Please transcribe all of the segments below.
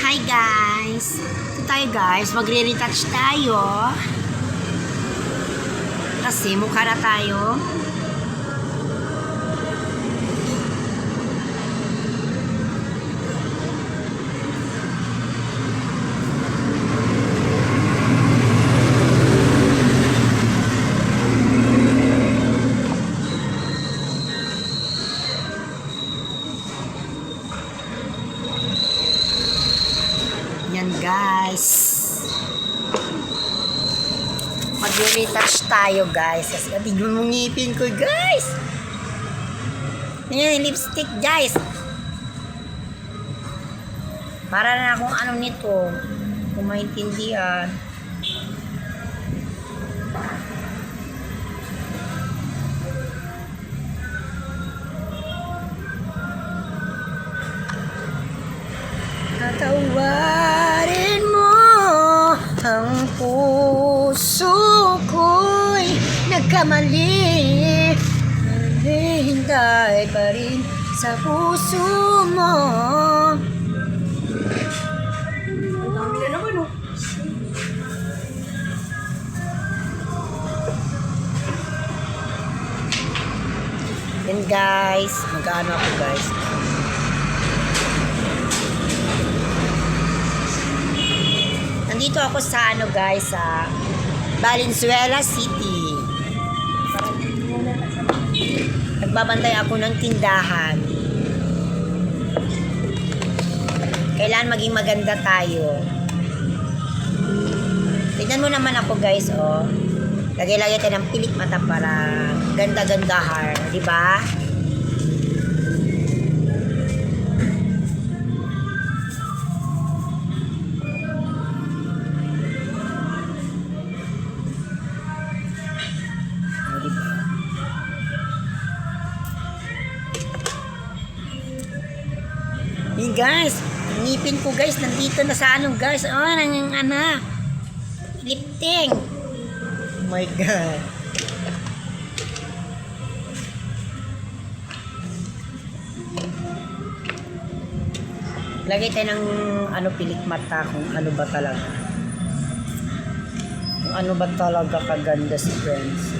Hi guys! Ito tayo guys, magre-retouch tayo. Kasi mukha na tayo. Yan guys. Mag-retouch tayo guys. Kasi tignan mo ngipin ko guys. Yan yung lipstick guys. Para na akong ano nito. Kung maintindihan. Tatawarin mo ang puso ko'y nagkamali. Naghihintay pa rin sa puso mo. Dami na naman oh. Yan guys, magkano ako guys. Nandito ako sa ano guys, sa Valenzuela City. Nagbabantay ako ng tindahan. Kailangan maging maganda tayo. Tignan mo naman ako guys, oh. Lagay-lagay tayo ng pilik mata para ganda-gandahar, di ba? Hey guys, ngipin ko guys, nandito na sa anong guys, oh, nang ano, lifting. Oh my god. Lagay tayo ng ano, pilik mata kung ano ba talaga. Kung ano ba talaga kaganda si Princess.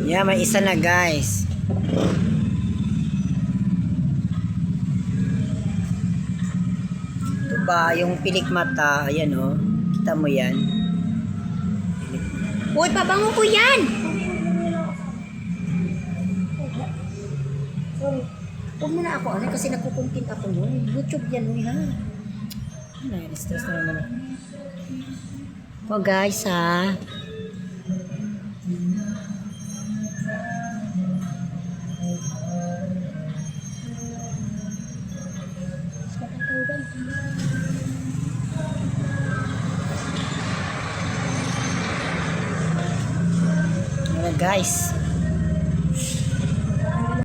Yeah, may isa na guys. Ito ba, yung pilik mata, ayan oh. Kita mo yan. Uy, pabango ko yan! Sorry. Huwag mo na ako, ano, kasi nagkukuntin ako nun. YouTube yan, uy ha. Ano yan, stress na naman ako. Oh guys ha. Guys,